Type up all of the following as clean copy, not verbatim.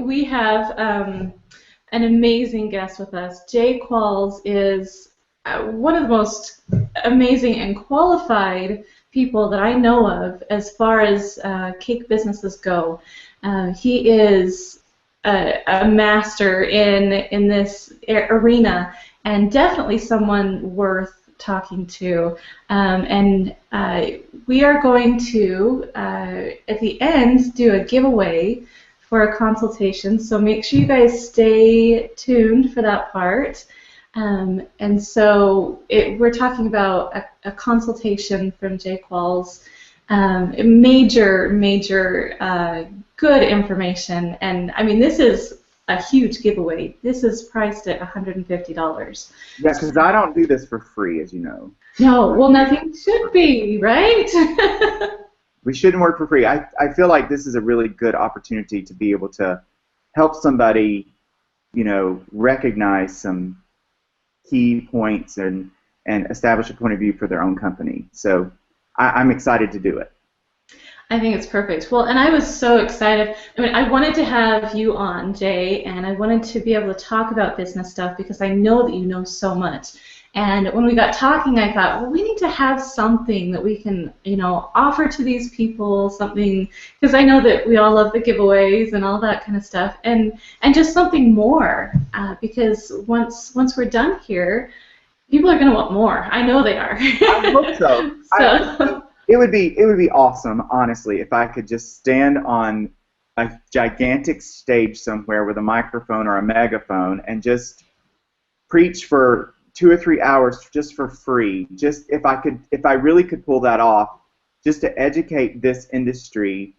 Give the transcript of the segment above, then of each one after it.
we have an amazing guest with us. Jay Qualls is one of the most amazing and qualified people that I know of as far as cake businesses go. He is a master in this arena, and definitely someone worth talking to. And we are going to, at the end, do a giveaway for a consultation. So make sure you guys stay tuned for that part. And so we're talking about a consultation from Jay Qualls. Major good information. And I mean, this is a huge giveaway. This is priced at $150. Yeah, because I don't do this for free, as you know. No, well, nothing should be, right? We shouldn't work for free. I feel like this is a really good opportunity to be able to help somebody, you know, recognize some key points and establish a point of view for their own company. So I'm excited to do it. I think it's perfect. Well, and I was so excited. I mean, I wanted to have you on, Jay, and I wanted to be able to talk about business stuff because I know that you know so much. And when we got talking, I thought, well, we need to have something that we can, you know, offer to these people, something, because I know that we all love the giveaways and all that kind of stuff, and just something more, because once we're done here, people are going to want more. I know they are. I hope so. It would be awesome, honestly, if I could just stand on a gigantic stage somewhere with a microphone or a megaphone and just preach for 2 or 3 hours just for free. Just if I really could pull that off, just to educate this industry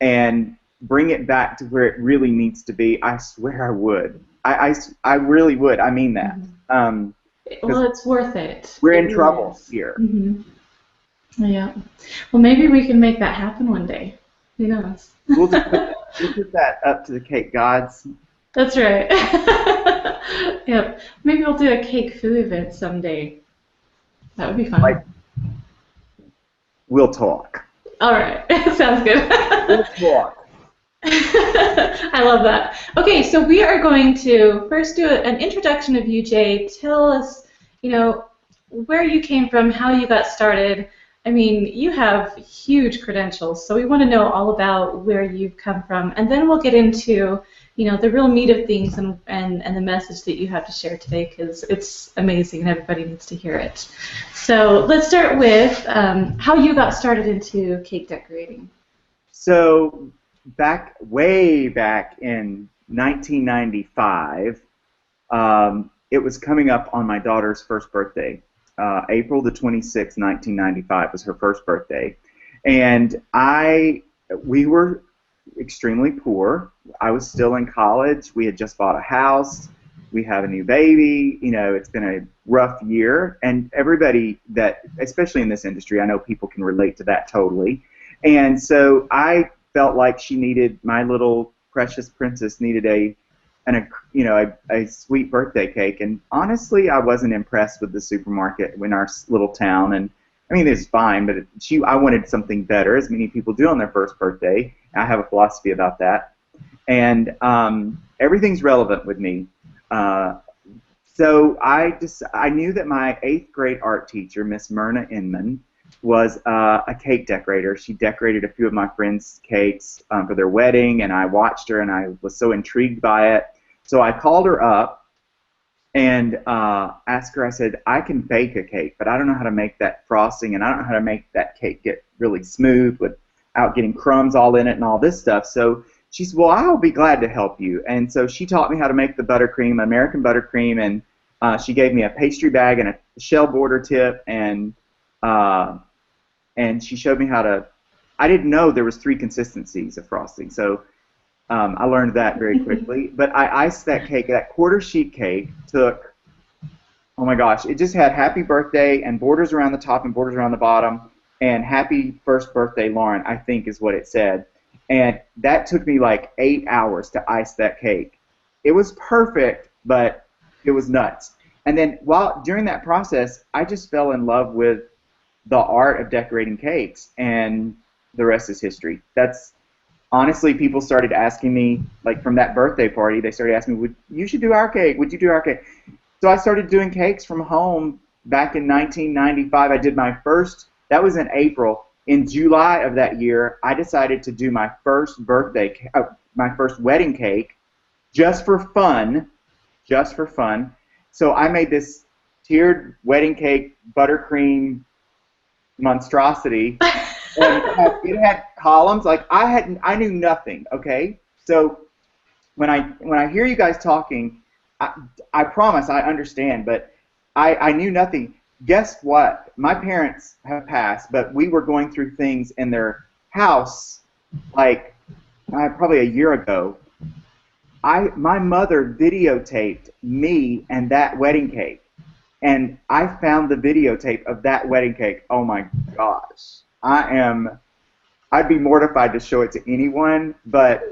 and bring it back to where it really needs to be, I swear I would. I really would. I mean that. Well, it's worth it. We're in trouble here. Mm-hmm. Yeah. Well, maybe we can make that happen one day. Who knows? We'll put that up to the cake gods. That's right. Yep. Maybe we'll do a CakeFu event someday. That would be fun. We'll talk. All right. Sounds good. We'll talk. I love that. Okay, so we are going to first do an introduction of you, Jay. Tell us, you know, where you came from, how you got started. I mean, you have huge credentials, so we want to know all about where you've come from, and then we'll get into, you know, the real meat of things and the message that you have to share today, because it's amazing and everybody needs to hear it. So let's start with how you got started into cake decorating. So way back in 1995, it was coming up on my daughter's first birthday. April the 26th, 1995 was her first birthday, and we were extremely poor. I was still in college. We had just bought a house. We have a new baby. You know, it's been a rough year, and everybody that, especially in this industry, I know people can relate to that totally. And so I felt like my little precious princess needed a sweet birthday cake, and honestly, I wasn't impressed with the supermarket in our little town. And I mean, it was fine, but I wanted something better, as many people do on their first birthday. I have a philosophy about that, and everything's relevant with me. So I knew that my 8th grade art teacher, Miss Myrna Inman, was a cake decorator. She decorated a few of my friends' cakes for their wedding, and I watched her, and I was so intrigued by it. So I called her up and asked her, I said, I can bake a cake, but I don't know how to make that frosting, and I don't know how to make that cake get really smooth without getting crumbs all in it and all this stuff. So she said, well, I'll be glad to help you. And so she taught me how to make the buttercream, American buttercream, and she gave me a pastry bag and a shell border tip, and she showed me how to, I didn't know there was 3 consistencies of frosting, so I learned that very quickly. But I iced that cake. That quarter sheet cake took, oh my gosh, it just had happy birthday and borders around the top and borders around the bottom, and happy first birthday, Lauren, I think is what it said. And that took me like 8 hours to ice that cake. It was perfect, but it was nuts. And then during that process, I just fell in love with the art of decorating cakes, and the rest is history. That's honestly, people started asking me, like from that birthday party, they started asking me, you should do our cake? Would you do our cake? So I started doing cakes from home back in 1995. I did my first, that was in April. In July of that year, I decided to do my first my first wedding cake just for fun, just for fun. So I made this tiered wedding cake buttercream monstrosity, and it had columns. Like I knew nothing. Okay, so when I hear you guys talking, I promise I understand, but I knew nothing. Guess what? My parents have passed, but we were going through things in their house like probably a year ago. My mother videotaped me and that wedding cake, and I found the videotape of that wedding cake. Oh my gosh, I'd be mortified to show it to anyone, but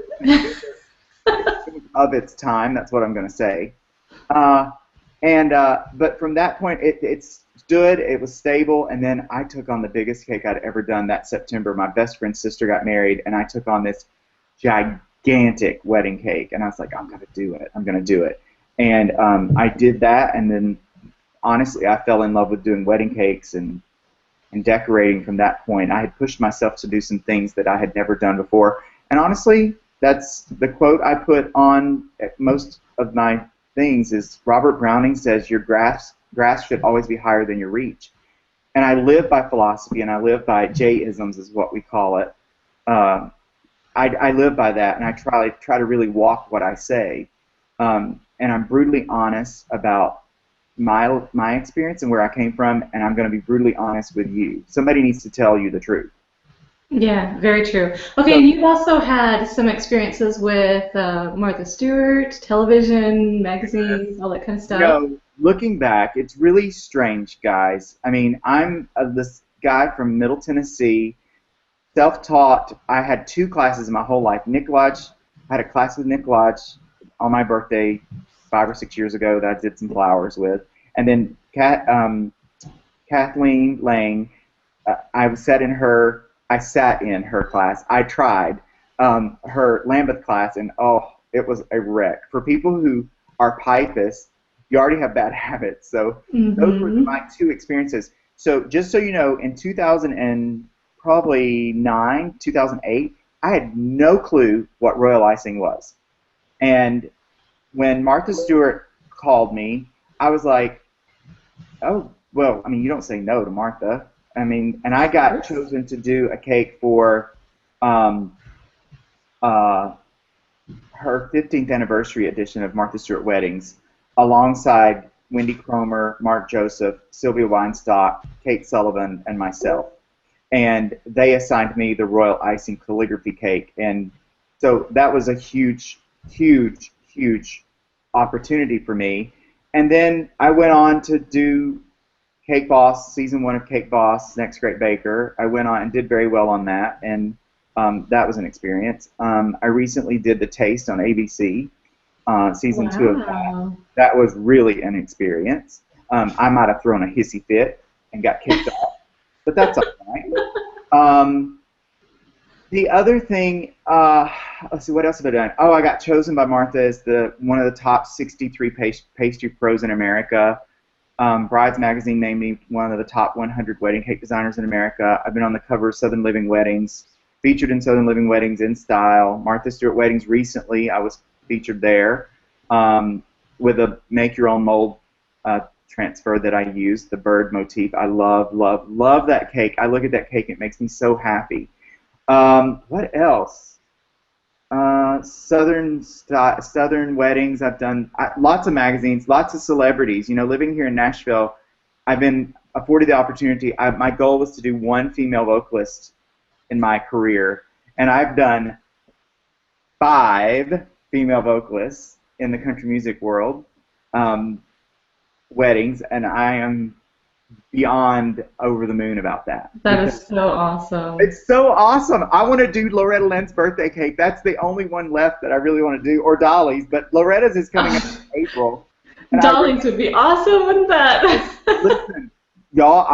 of its time, that's what I'm going to say. But from that point, it stood, it was stable, and then I took on the biggest cake I'd ever done that September. My best friend's sister got married, and I took on this gigantic wedding cake, and I was like, I'm going to do it. I'm going to do it. And I did that, and then honestly, I fell in love with doing wedding cakes and decorating from that point. I had pushed myself to do some things that I had never done before. And honestly, that's the quote I put on most of my things is Robert Browning says, your grasp should always be higher than your reach. And I live by philosophy, and I live by J-isms is what we call it. I live by that, and I try to really walk what I say. And I'm brutally honest about my experience and where I came from, and I'm going to be brutally honest with you. Somebody needs to tell you the truth. Yeah, very true. Okay, and you've also had some experiences with Martha Stewart, television, magazines, all that kind of stuff. You know, looking back, it's really strange, guys. I mean, I'm this guy from Middle Tennessee, self-taught. I had 2 classes in my whole life. Nick Lodge, I had a class with Nick Lodge on my birthday 5 or 6 years ago that I did some flowers with. And then Kathleen Lang, I sat in her class. I tried her Lambeth class, and it was a wreck. For people who are pipists, you already have bad habits. So those were my 2 experiences. So just so you know, in 2008, I had no clue what royal icing was. And when Martha Stewart called me, I was like, oh, well, I mean, you don't say no to Martha. I mean, and I got chosen to do a cake for her 15th anniversary edition of Martha Stewart Weddings, alongside Wendy Cromer, Mark Joseph, Sylvia Weinstock, Kate Sullivan, and myself. And they assigned me the royal icing calligraphy cake. And so that was a huge, huge, huge opportunity for me. And then I went on to do Cake Boss, season 1 of Cake Boss, Next Great Baker. I went on and did very well on that, and that was an experience. I recently did The Taste on ABC, season 2 of that. That was really an experience. I might have thrown a hissy fit and got kicked off, but that's all right. The other thing, let's see, what else have I done? Oh, I got chosen by Martha as one of the top 63 pastry pros in America. Brides Magazine named me one of the top 100 wedding cake designers in America. I've been on the cover of Southern Living Weddings, featured in Southern Living Weddings in Style. Martha Stewart Weddings recently, I was featured there with a make-your-own mold transfer that I used, the bird motif. I love, love, love that cake. I look at that cake, it makes me so happy. What else? Southern weddings. I've done lots of magazines, lots of celebrities. You know, living here in Nashville, I've been afforded the opportunity. My goal was to do 1 female vocalist in my career, and I've done 5 female vocalists in the country music world, weddings, and I am beyond over the moon about that. That is so awesome. It's so awesome. I want to do Loretta Lynn's birthday cake. That's the only one left that I really want to do, or Dolly's, but Loretta's is coming up in April. Dolly's would be awesome with that. Listen, y'all,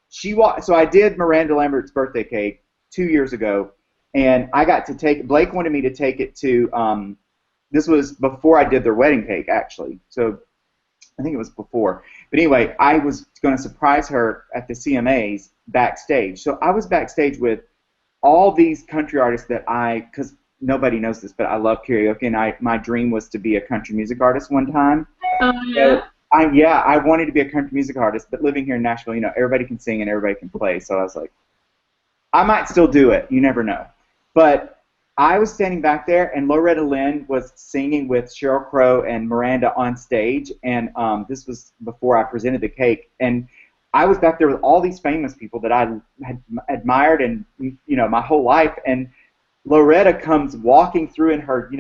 so I did Miranda Lambert's birthday cake 2 years ago, and I got to take. Blake wanted me to take it to. This was before I did their wedding cake, actually. So I think it was before. But anyway, I was going to surprise her at the CMAs backstage. So I was backstage with all these country artists that because nobody knows this, but I love karaoke, and my dream was to be a country music artist one time. Oh, So yeah. I wanted to be a country music artist, but living here in Nashville, everybody can sing and everybody can play. So I was like, I might still do it. You never know. But I was standing back there, and Loretta Lynn was singing with Sheryl Crow and Miranda on stage, and this was before I presented the cake. And I was back there with all these famous people that I had admired and my whole life, and Loretta comes walking through in her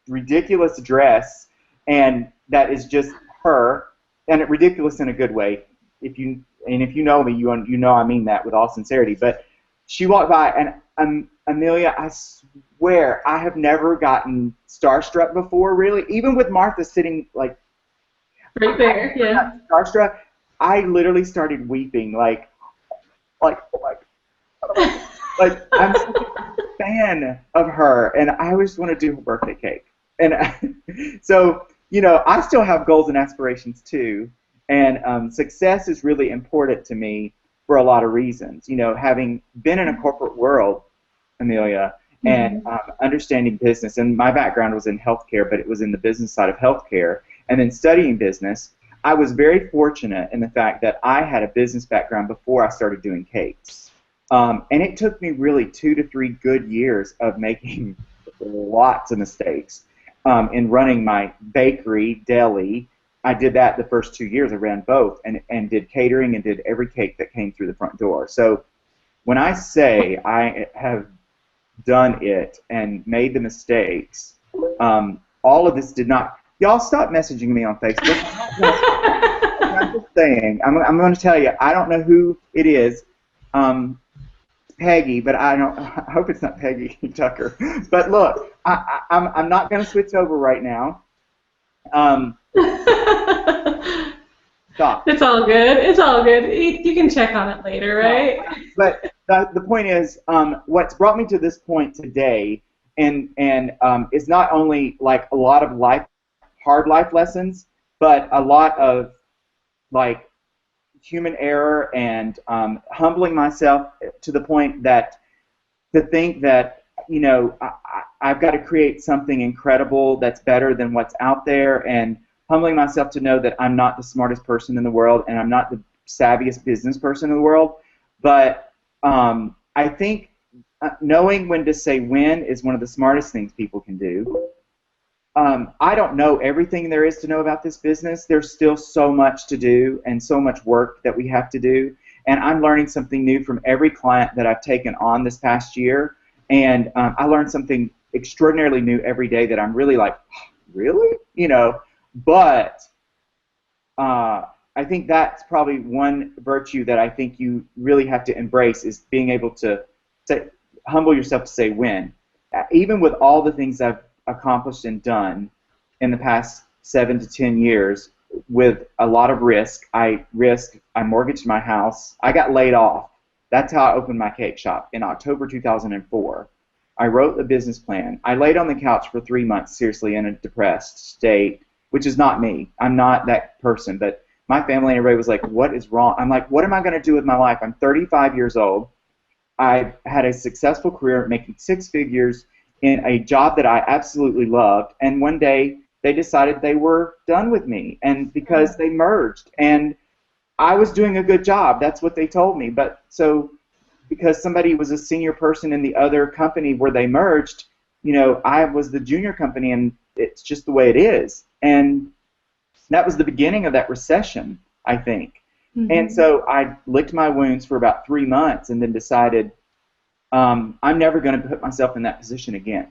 ridiculous dress, and that is just her, and ridiculous in a good way. If you know me, you know I mean that with all sincerity. But she walked by, and Amelia, I swear I have never gotten starstruck before, really. Even with Martha sitting like Right there, yeah. Starstruck, I literally started weeping, like oh my God. Like I'm such a fan of her, and I just want to do her birthday cake. And so, I still have goals and aspirations too, and success is really important to me for a lot of reasons. Having been in a corporate world, Amelia, and understanding business, and my background was in healthcare, but it was in the business side of healthcare, and then studying business. I was very fortunate in the fact that I had a business background before I started doing cakes. And it took me really 2 to 3 good years of making lots of mistakes in running my bakery, deli. I did that the first 2 years. I ran both and did catering and did every cake that came through the front door. So when I say I have done it and made the mistakes, all of this did not. Y'all stop messaging me on Facebook. I'm just saying. I'm going to tell you. I don't know who it is. Peggy, but I hope it's not Peggy Tucker. But look, I'm not going to switch over right now. Stop. It's all good. It's all good. You can check on it later, right? But the point is, what's brought me to this point today, and is not only like a lot of hard life lessons, but a lot of like human error and humbling myself to the point that to think that I've got to create something incredible that's better than what's out there, and humbling myself to know that I'm not the smartest person in the world and I'm not the savviest business person in the world. But I think knowing when to say when is one of the smartest things people can do. I don't know everything there is to know about this business. There's still so much to do and so much work that we have to do. And I'm learning something new from every client that I've taken on this past year. And I learn something extraordinarily new every day that I'm really like, really? But I think that's probably one virtue that I think you really have to embrace, is being able to humble yourself to say when. Even with all the things I've accomplished and done in the past 7 to 10 years with a lot of risk. I mortgaged my house. I got laid off. That's how I opened my cake shop in October 2004. I wrote the business plan. I laid on the couch for 3 months, seriously, in a depressed state, which is not me. I'm not that person. But my family and everybody was like, what is wrong? I'm like, what am I going to do with my life? I'm 35 years old. I had a successful career making 6 figures in a job that I absolutely loved, and one day they decided they were done with me, and because they merged, and I was doing a good job. That's what they told me. But so because somebody was a senior person in the other company where they merged, I was the junior company, and it's just the way it is. And that was the beginning of that recession, I think. Mm-hmm. And so I licked my wounds for about 3 months and then decided I'm never going to put myself in that position again.